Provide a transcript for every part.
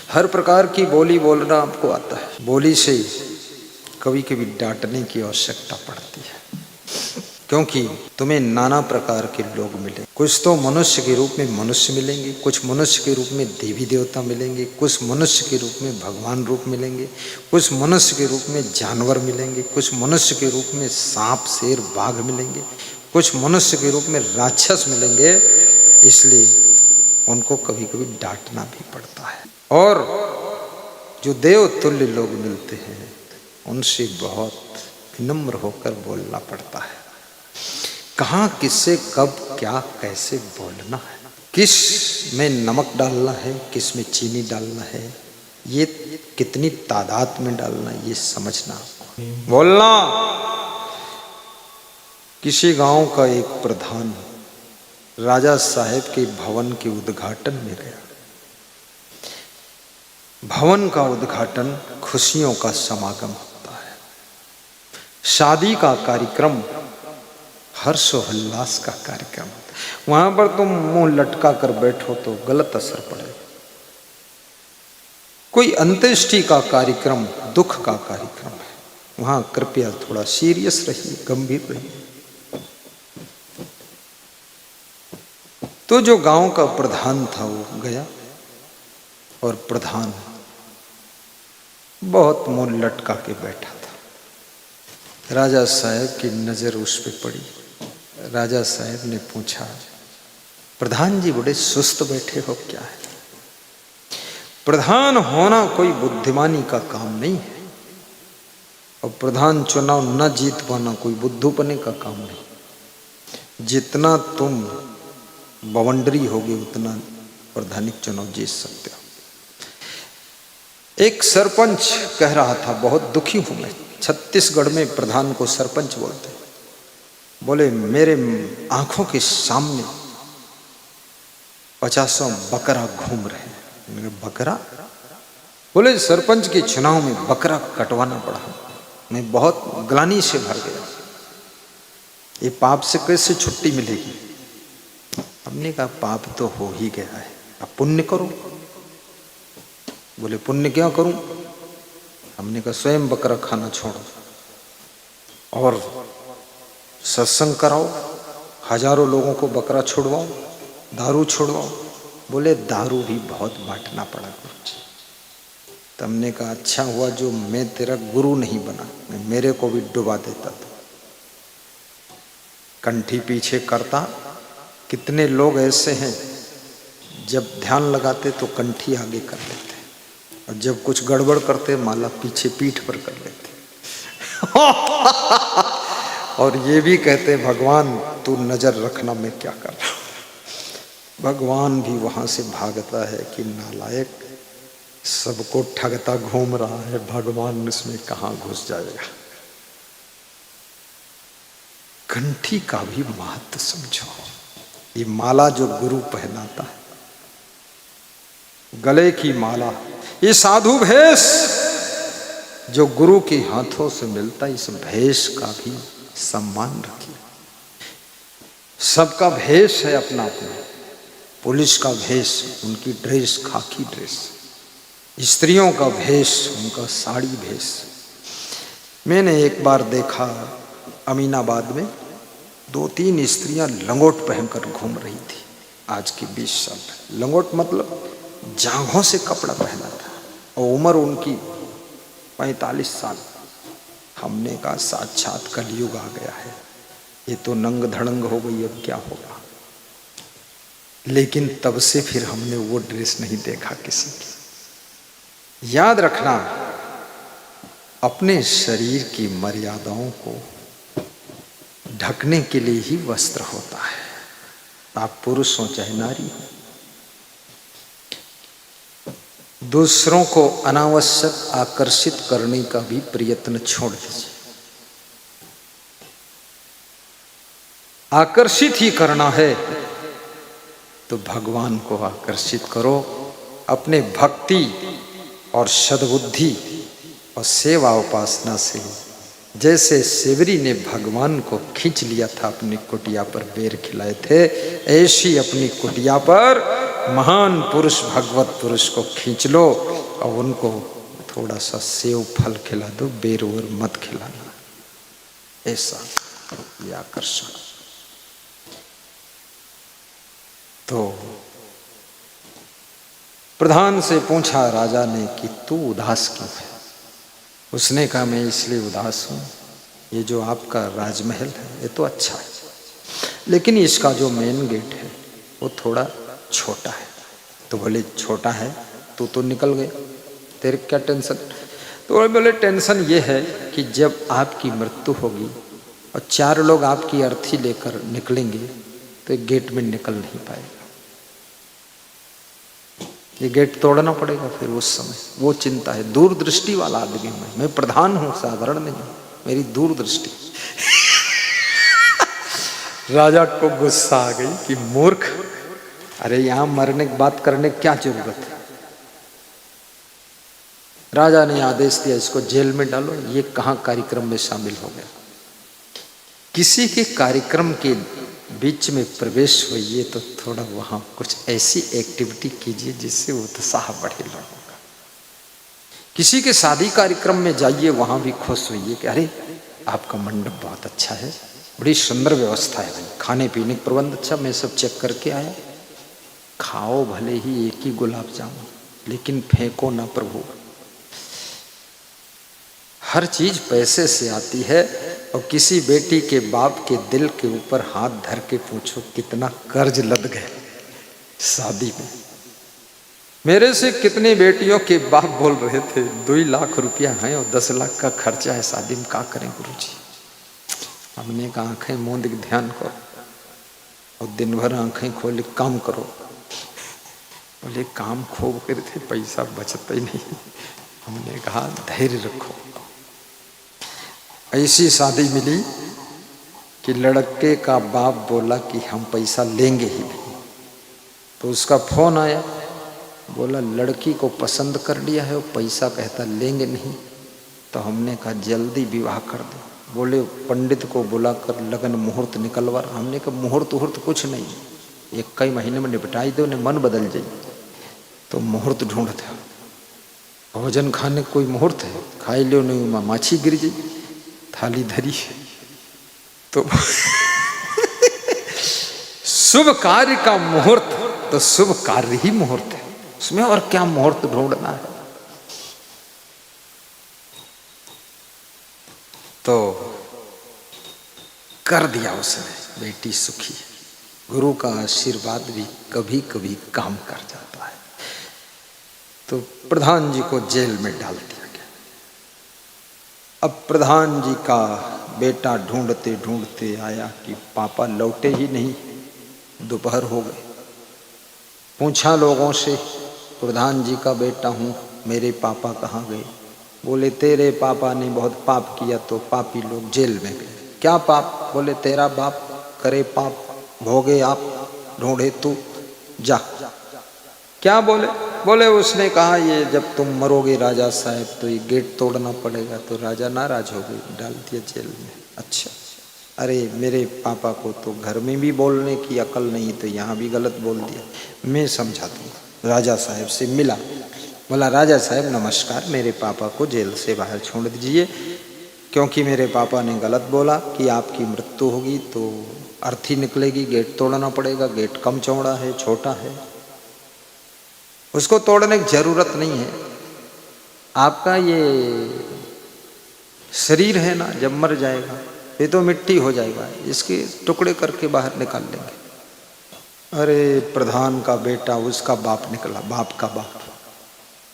हर प्रकार की बोली बोलना आपको आता है। बोली से कभी कभी डांटने की आवश्यकता पड़ती है, क्योंकि तुम्हें नाना प्रकार के लोग मिले। कुछ तो मनुष्य के रूप में मनुष्य मिलेंगे, कुछ मनुष्य के रूप में देवी देवता मिलेंगे, कुछ मनुष्य के रूप में भगवान रूप मिलेंगे, कुछ मनुष्य के रूप में जानवर मिलेंगे, कुछ मनुष्य के रूप में सांप शेर बाघ मिलेंगे, कुछ मनुष्य के रूप में राक्षस मिलेंगे। इसलिए उनको कभी कभी डांटना भी पड़ता है। और जो देव तुल्य लोग मिलते हैं उनसे बहुत विनम्र होकर बोलना पड़ता है। कहाँ किससे कब क्या कैसे बोलना है, किस में नमक डालना है, किस में चीनी डालना है, ये कितनी तादाद में डालना है, ये समझना बोलना। किसी गांव का एक प्रधान राजा साहेब के भवन के उद्घाटन में गया। भवन का उद्घाटन खुशियों का समागम होता है, शादी का कार्यक्रम, हर्षोल्लास का कार्यक्रम। वहां पर तुम मुंह लटका कर बैठो तो गलत असर पड़ेगा। कोई अंत्येष्टि का कार्यक्रम दुख का कार्यक्रम है, वहां कृपया थोड़ा सीरियस रहिए, गंभीर रहिए। तो जो गांव का प्रधान था वो गया, और प्रधान बहुत मुंह लटका के बैठा था। राजा साहब की नजर उस पे पड़ी। राजा साहब ने पूछा, प्रधान जी बड़े सुस्त बैठे हो, क्या है? प्रधान होना कोई बुद्धिमानी का काम नहीं है, और प्रधान चुनाव न जीत पाना कोई बुद्धूपने का काम नहीं। जितना तुम बवंडरी होगे उतना प्रधानिक चुनाव जीत सकते हो। एक सरपंच कह रहा था, बहुत दुखी हूं मैं, छत्तीसगढ़ में प्रधान को सरपंच बोलते। बोले मेरे आंखों के सामने 50 बकरा घूम रहे हैं। मैंने बकरा? बोले सरपंच के चुनाव में बकरा कटवाना पड़ा, मैं बहुत ग्लानि से भर गया, ये पाप से कैसे छुट्टी मिलेगी? हमने कहा पाप तो हो ही गया है, अब पुण्य करो। बोले पुण्य क्या करूं? हमने कहा स्वयं बकरा खाना छोड़ो और सत्संग कराओ, हजारों लोगों को बकरा छुड़वाओ, दारू छुड़वाओ। बोले दारू भी बहुत बांटना पड़ा गुरुजी। तो हमने कहा अच्छा हुआ जो मैं तेरा गुरु नहीं बना, मैं मेरे को भी डुबा देता था। कंठी पीछे करता। कितने लोग ऐसे हैं जब ध्यान लगाते तो कंठी आगे कर लेते, और जब कुछ गड़बड़ करते माला पीछे पीठ पर कर लेते। और ये भी कहते भगवान तू नजर रखना मैं क्या कर रहा हूं। भगवान भी वहां से भागता है कि नालायक सबको ठगता घूम रहा है, भगवान इसमें कहां घुस जाएगा। कंठी का भी महत्व समझो। ये माला जो गुरु पहनाता है, गले की माला, ये साधु भेष जो गुरु के हाथों से मिलता है, इस भेष का भी सम्मान रखिए। सबका भेष है अपना अपना। पुलिस का भेष उनकी ड्रेस खाकी ड्रेस, स्त्रियों का भेष उनका साड़ी भेष। मैंने एक बार देखा अमीनाबाद में 2-3 स्त्रियां लंगोट पहनकर घूम रही थी। आज की 20 साल लंगोट मतलब जांघों से कपड़ा पहना था, और उम्र उनकी 45 साल। हमने कहा साक्षात कलयुग आ गया है, ये तो नंग धड़ंग हो गई, अब क्या होगा। लेकिन तब से फिर हमने वो ड्रेस नहीं देखा किसी की। याद रखना, अपने शरीर की मर्यादाओं को ढकने के लिए ही वस्त्र होता है, आप पुरुष हो चाहे नारी हो। दूसरों को अनावश्यक आकर्षित करने का भी प्रयत्न छोड़ दीजिए। आकर्षित ही करना है तो भगवान को आकर्षित करो। अपने भक्ति और सद्बुद्धि और सेवा उपासना से, जैसे सेवरी ने भगवान को खींच लिया था अपनी कुटिया पर बेर खिलाए थे, ऐसी अपनी कुटिया पर महान पुरुष भगवत पुरुष को खींच लो। और उनको थोड़ा सा सेव फल खिला दो, बेर और मत खिलाना। ऐसा ये आकर्षण। तो प्रधान से पूछा राजा ने कि तू उदास क्यों है? उसने कहा मैं इसलिए उदास हूँ, ये जो आपका राजमहल है ये तो अच्छा है, लेकिन इसका जो मेन गेट है वो थोड़ा छोटा है। तो बोले छोटा है, तू तो निकल गए, तेरे क्या टेंशन? तो बोले टेंशन ये है कि जब आपकी मृत्यु होगी और 4 लोग आपकी अर्थी लेकर निकलेंगे तो एक गेट में निकल नहीं पाएगा, ये गेट तोड़ना पड़ेगा फिर उस समय। वो चिंता है। दूरदृष्टि वाला आदमी हूँ मैं प्रधान हूँ, साधारण नहीं हूँ, मेरी दूरदृष्टि। राजा को गुस्सा आ गई कि मूर्ख, अरे यहां मरने की बात करने की क्या जरूरत है? राजा ने आदेश दिया इसको जेल में डालो। ये कहां कार्यक्रम में शामिल हो गया? किसी के कार्यक्रम के बीच में प्रवेश हुई तो थोड़ा वहां कुछ ऐसी एक्टिविटी कीजिए जिससे उत्साह बढ़े लोगों का। किसी के शादी कार्यक्रम में जाइए, वहां भी खुश होइए कि अरे आपका मंडप बहुत अच्छा है, बड़ी सुंदर व्यवस्था है, खाने पीने का प्रबंध अच्छा, मैं सब चेक करके आया। खाओ भले ही एक ही गुलाब जामुन, लेकिन फेंको ना प्रभु। हर चीज पैसे से आती है। और किसी बेटी के बाप के दिल के ऊपर हाथ धर के पूछो कितना कर्ज लद गए शादी में। मेरे से कितनी बेटियों के बाप बोल रहे थे 2 लाख रुपया है और 10 लाख का खर्चा है शादी में, क्या करें गुरुजी? हमने कहा आंखें मूंद के ध्यान करो और दिन भर आंखें खोल काम करो। बोले काम खूब करते, पैसा बचता ही नहीं। हमने कहा धैर्य रखो। ऐसी शादी मिली कि लड़के का बाप बोला कि हम पैसा लेंगे ही नहीं। तो उसका फोन आया, बोला लड़की को पसंद कर लिया है और पैसा कहता लेंगे नहीं। तो हमने कहा जल्दी विवाह कर दो। बोले पंडित को बुलाकर लगन मुहूर्त निकलवा। हमने कहा मुहूर्त कुछ नहीं, 1 ही महीने में निपटाई दो, ने मन बदल जाए। तो मुहूर्त ढूंढते, भोजन खाने कोई मुहूर्त है? खाई लो नहीं, माछी गिर जाए, थाली धरी। तो शुभ कार्य का मुहूर्त तो शुभ कार्य ही मुहूर्त है, उसमें और क्या मुहूर्त ढूंढना है? तो कर दिया उसने, बेटी सुखी। गुरु का आशीर्वाद भी कभी कभी काम कर जाता है। तो प्रधान जी को जेल में डाल दिया गया। अब प्रधान जी का बेटा ढूंढते ढूंढते आया कि पापा लौटे ही नहीं, दोपहर हो गए। पूछा लोगों से, प्रधान जी का बेटा हूँ, मेरे पापा कहाँ गए? बोले तेरे पापा ने बहुत पाप किया तो पापी लोग जेल में गए। क्या पाप? बोले तेरा बाप करे पाप, भोगे आप, ढूंढे तू, जा। क्या बोले? बोले उसने कहा ये जब तुम मरोगे राजा साहब तो ये गेट तोड़ना पड़ेगा। तो राजा नाराज हो गए, डाल दिया जेल में। अच्छा, अरे मेरे पापा को तो घर में भी बोलने की अकल नहीं, तो यहाँ भी गलत बोल दिया, मैं समझा दूँगा। राजा साहब से मिला, बोला राजा साहब नमस्कार, मेरे पापा को जेल से बाहर छोड़ दीजिए, क्योंकि मेरे पापा ने गलत बोला कि आपकी मृत्यु होगी तो अर्थी निकलेगी, गेट तोड़ना पड़ेगा। गेट कम चौड़ा है, छोटा है, उसको तोड़ने की जरूरत नहीं है। आपका ये शरीर है ना, जब मर जाएगा ये तो मिट्टी हो जाएगा, इसके टुकड़े करके बाहर निकाल लेंगे। अरे प्रधान का बेटा, उसका बाप निकला, बाप का बाप।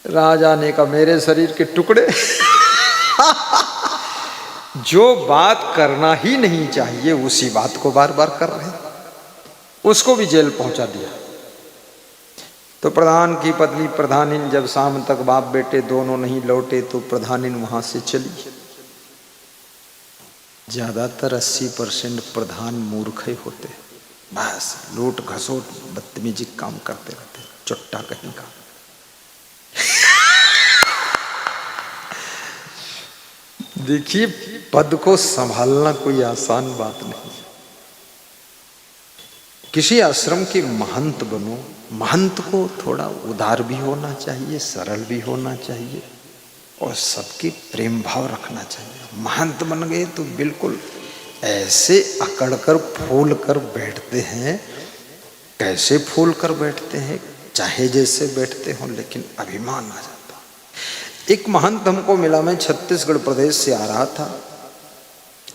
राजा ने कहा मेरे शरीर के टुकड़े जो बात करना ही नहीं चाहिए उसी बात को बार बार कर रहे हैं। उसको भी जेल पहुंचा दिया। तो प्रधान की पत्नी प्रधानिन जब शाम तक बाप बेटे दोनों नहीं लौटे तो प्रधानिन वहां से चली। ज्यादातर 80% प्रधान मूर्ख ही होते, बस लूट घसोट बदतमीजी काम करते रहते, चुट्टा कहीं का। देखिए पद को संभालना कोई आसान बात नहीं। किसी आश्रम के महंत बनो, महंत को थोड़ा उदार भी होना चाहिए, सरल भी होना चाहिए और सबके प्रेम भाव रखना चाहिए। महंत बन गए तो बिल्कुल ऐसे अकड़ कर फूल कर बैठते हैं, कैसे फूल कर बैठते हैं, चाहे जैसे बैठते हो, लेकिन अभिमान आ जाता। एक महंत हमको मिला, मैं छत्तीसगढ़ प्रदेश से आ रहा था,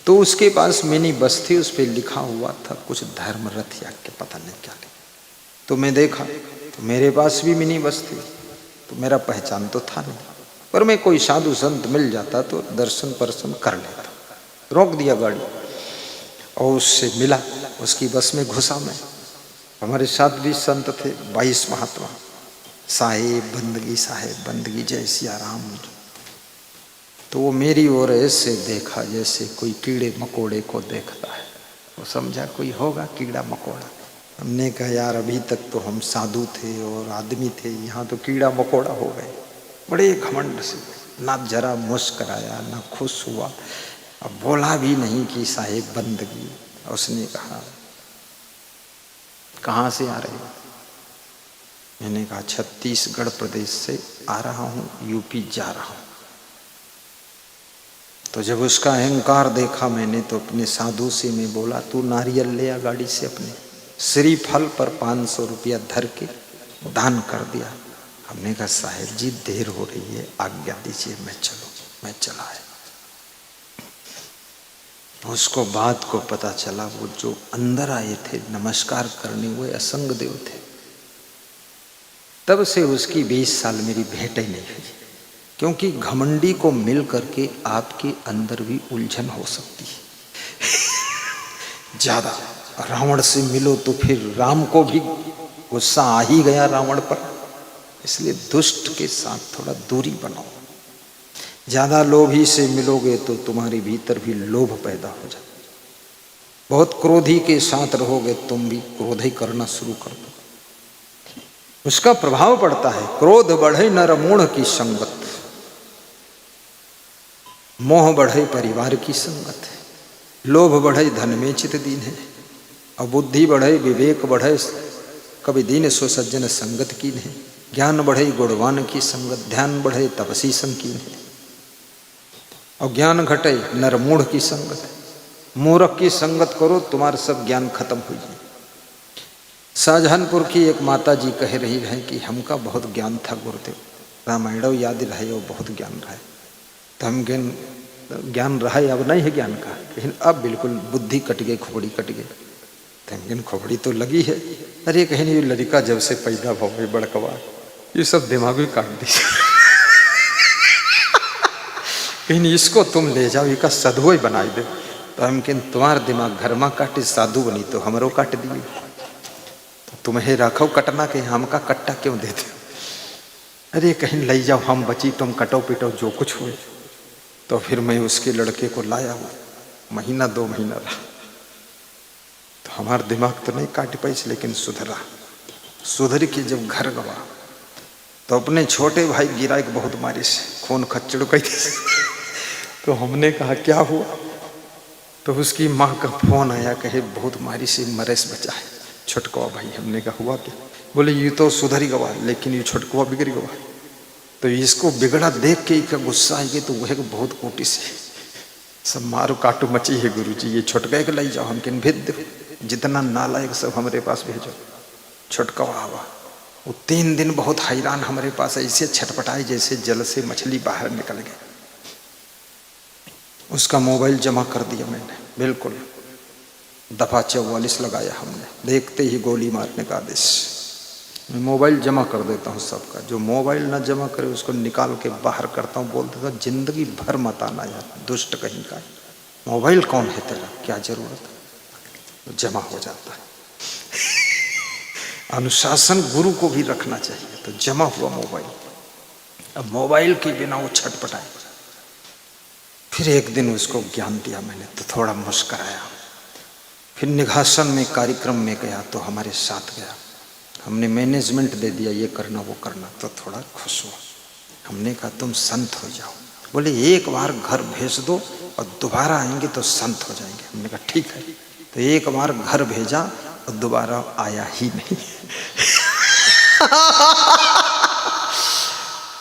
तो उसके पास मिनी बस थी, उस पर लिखा हुआ था कुछ धर्म रथ या के पता नहीं क्या। तो मैं देखा तो मेरे पास भी मिनी बस थी, तो मेरा पहचान तो था नहीं, पर मैं कोई साधु संत मिल जाता तो दर्शन परसन कर लेता। रोक दिया गाड़ी और उससे मिला, उसकी बस में घुसा मैं। हमारे साथ भी संत थे, 22 महात्मा, साहेब बंदगी जय सिया राम। तो वो मेरी ओर ऐसे देखा जैसे कोई कीड़े मकोड़े को देखता है, वो समझा कोई होगा कीड़ा मकोड़ा। हमने कहा यार अभी तक तो हम साधु थे और आदमी थे, यहाँ तो कीड़ा मकोड़ा हो गए। बड़े घमंड से, ना जरा मुस्कराया ना खुश हुआ, अब बोला भी नहीं कि साहेब बंदगी। उसने कहा कहाँ से आ रहे हो? मैंने कहा छत्तीसगढ़ प्रदेश से आ रहा हूँ, यूपी जा रहा हूँ। तो जब उसका अहंकार देखा मैंने तो अपने साधु से मैं बोला तू नारियल ले आ गाड़ी से, अपने श्रीफल पर 500 रुपया धर के दान कर दिया। हमने कहा साहेब जी देर हो रही है, आज्ञा दीजिए, मैं चला है। उसको बात को पता चला, वो जो अंदर आए थे नमस्कार करने, वो असंग देव थे। तब से उसकी 20 साल मेरी भेंट ही नहीं हुई, क्योंकि घमंडी को मिल करके आपके अंदर भी उलझन हो सकती है। ज्यादा रावण से मिलो तो फिर राम को भी गुस्सा आ ही गया रावण पर, इसलिए दुष्ट के साथ थोड़ा दूरी बनाओ। ज्यादा लोभी से मिलोगे तो तुम्हारे भीतर भी लोभ पैदा हो जाए। बहुत क्रोधी के साथ रहोगे तुम भी क्रोध ही करना शुरू कर दो, उसका प्रभाव पड़ता है। क्रोध बढ़े नर मूढ़ की संगत, मोह बढ़े परिवार की संगत है, लोभ बढ़े धन में चित दीन है, और बुद्धि बढ़े विवेक बढ़े कभी दीन सो सज्जन संगत कीन है, ज्ञान बढ़े गुणवान की संगत, ध्यान बढ़े तपसी संकीन है, और ज्ञान घटे नरमूढ़ की संगत है। मूर्ख की संगत करो तुम्हारा सब ज्ञान खत्म हो जाए। शाहजहानपुर की एक माता जी कह रही है कि हमका बहुत ज्ञान था गुरुदेव, रामायण याद रहे और बहुत ज्ञान रहे, तो हम ज्ञान रहा है, अब नहीं है ज्ञान का, लेकिन अब बिल्कुल बुद्धि कट गई, खोपड़ी कट गई। तो खोपड़ी तो लगी है, अरे कहीं नहीं लड़का जब से पैदा हो गई बड़कवा, ये सब दिमाग भी काट दी। कहीं इसको तुम ले जाओ, इसका साधु ही बना दे। तो हम कहें तुम्हारा दिमाग घर में काटे, साधु बनी तो हमरो काट दिए, तो तुम्हें रखो कटना के हमका कट्टा क्यों देते? अरे कहीं ले जाओ, हम बची तुम कटो पिटो जो कुछ हुए। तो फिर मैं उसके लड़के को लाया हूँ, महीना 2 महीना रहा, तो हमारा दिमाग तो नहीं काट पाई, लेकिन सुधर के जब घर गवा तो अपने छोटे भाई गिरा एक बहुत मारी से, खून खच्चड़ गई थी। तो हमने कहा क्या हुआ? तो उसकी माँ का फोन आया, कहे बहुत मारी से मरेस बचा है छोटकुआ भाई। हमने कहा हुआ क्या? बोले ये तो सुधर ही गवा, लेकिन ये छोटकुआ बिगड़ गवा। तो इसको बिगड़ा देख के इसका गुस्सा आएगी, तो वह बहुत कोटी से सब मारो काटो मची है गुरुजी, ये छोटका के लाई जाओ, हम किन भेज दो, जितना नालायक सब हमारे पास भेजो। छोटकवा आवा, वो 3 दिन बहुत हैरान हमारे पास, ऐसे छटपटाए जैसे जल से मछली बाहर निकल गई। उसका मोबाइल जमा कर दिया मैंने, बिल्कुल दफा 44 लगाया हमने, देखते ही गोली मारने का आदेश। मैं मोबाइल जमा कर देता हूँ सबका, जो मोबाइल ना जमा करे उसको निकाल के बाहर करता हूँ, बोल देता जिंदगी भर मत आना यार, दुष्ट कहीं का। मोबाइल कौन है तेरा, क्या जरूरत है? तो जमा हो जाता है। अनुशासन गुरु को भी रखना चाहिए, तो जमा हुआ मोबाइल। अब मोबाइल के बिना वो छटपटाए। फिर एक दिन उसको ज्ञान दिया मैंने, तो थोड़ा मुस्कुराया। फिर निघासन में कार्यक्रम में गया तो हमारे साथ गया, हमने मैनेजमेंट दे दिया, ये करना वो करना, तो थोड़ा खुश हुआ। हमने कहा तुम संत हो जाओ। बोले एक बार घर भेज दो और दोबारा आएंगे तो संत हो जाएंगे। हमने कहा ठीक है। तो एक बार घर भेजा और दोबारा आया ही नहीं।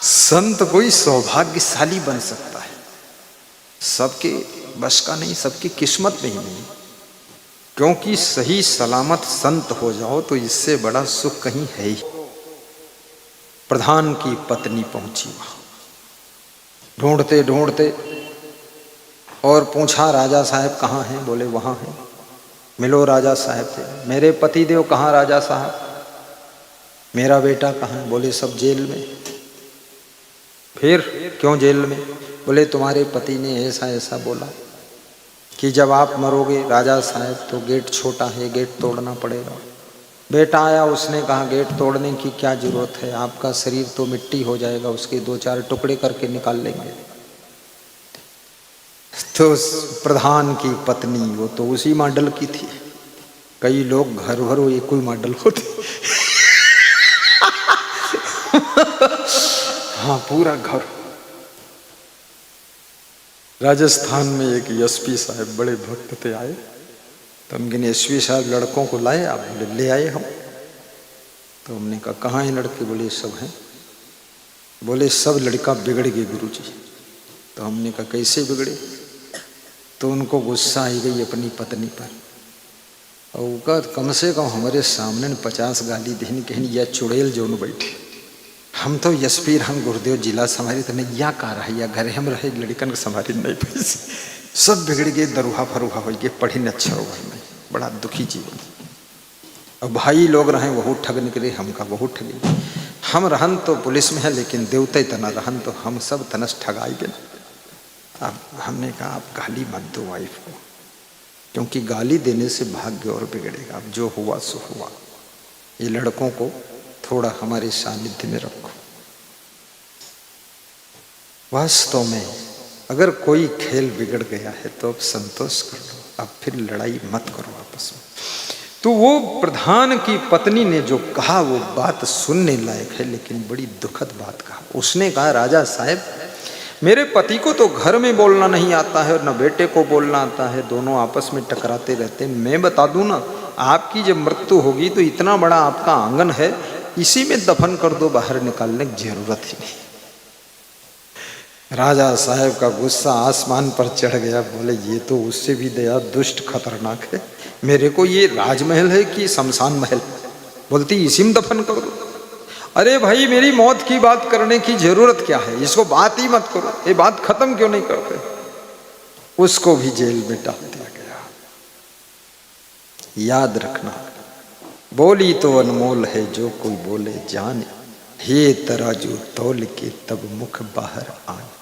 संत कोई सौभाग्यशाली बन सकता है, सबके बस का नहीं, सबकी किस्मत में ही नहीं, क्योंकि सही सलामत संत हो जाओ तो इससे बड़ा सुख कहीं है ही। प्रधान की पत्नी पहुंची वहां, ढूंढते ढूंढते, और पूछा राजा साहब कहाँ हैं? बोले वहां हैं। मिलो राजा साहब थे। मेरे पतिदेव कहाँ राजा साहब? मेरा बेटा कहाँ है? बोले सब जेल में। फिर क्यों जेल में? बोले तुम्हारे पति ने ऐसा ऐसा बोला कि जब आप मरोगे राजा साहब तो गेट छोटा है, गेट तोड़ना पड़ेगा। बेटा आया, उसने कहा गेट तोड़ने की क्या जरूरत है, आपका शरीर तो मिट्टी हो जाएगा, उसके 2-4 टुकड़े करके निकाल लेंगे। तो प्रधान की पत्नी वो तो उसी मॉडल की थी। कई लोग घर भर वो एक ही मॉडल होते। हाँ, पूरा घर। राजस्थान में एक एसपी साहब बड़े भक्त थे, आए तो हमने एसपी साहब लड़कों को लाए? आप? बोले ले आए हम। तो हमने कहा कहाँ हैं लड़के? बोले सब हैं। बोले सब लड़का बिगड़ गए गुरुजी। तो हमने कहा कैसे बिगड़े? तो उनको गुस्सा आई गई अपनी पत्नी पर, और उनका कम से कम हमारे सामने 50 गाली देनी कहनी या चुड़ैल जो न बैठे। हम तो एसपी हम गुरुदेव जिला संभारी तो नहीं या का रहा या घर हम रहे लड़कन के संभारी नहीं पैसे, सब बिगड़ गए, दरुहा फरुहा हो गए, पढ़ी न अच्छा होगा नहीं, बड़ा दुखी जीवन। और भाई लोग रहे वह ठग निकले, हमका बहुत ठगी। हम रहन तो पुलिस में है लेकिन देवते तना रहन तो हम सब तनस ठगाई गए। अब हमने कहा आप गाली मत दो वाइफ को, क्योंकि गाली देने से भाग्य और बिगड़ेगा। अब जो हुआ सो हुआ। ये लड़कों को थोड़ा हमारे सानिध्य में रखो। वास्तव में अगर कोई खेल बिगड़ गया है तो अब संतोष कर लो, अब फिर लड़ाई मत करो आपस में। तो वो प्रधान की पत्नी ने जो कहा वो बात सुनने लायक है, लेकिन बड़ी दुखद बात कहा। उसने कहा राजा साहब मेरे पति को तो घर में बोलना नहीं आता है और न बेटे को बोलना आता है, दोनों आपस में टकराते रहते हैं। मैं बता दूं ना, आपकी जब मृत्यु होगी तो इतना बड़ा आपका आंगन है, इसी में दफन कर दो, बाहर निकालने की जरूरत ही नहीं। राजा साहब का गुस्सा आसमान पर चढ़ गया। बोले ये तो उससे भी दया दुष्ट खतरनाक है, मेरे को ये राजमहल है कि शमशान महल? बोलती इसी में दफन कर दो। अरे भाई मेरी मौत की बात करने की जरूरत क्या है, इसको बात ही मत करो, ये बात खत्म क्यों नहीं करते? उसको भी जेल में डाल दिया गया। याद रखना, बोली तो अनमोल है जो कोई बोले जाने, हे तराजू तौल के तब मुख बाहर आने।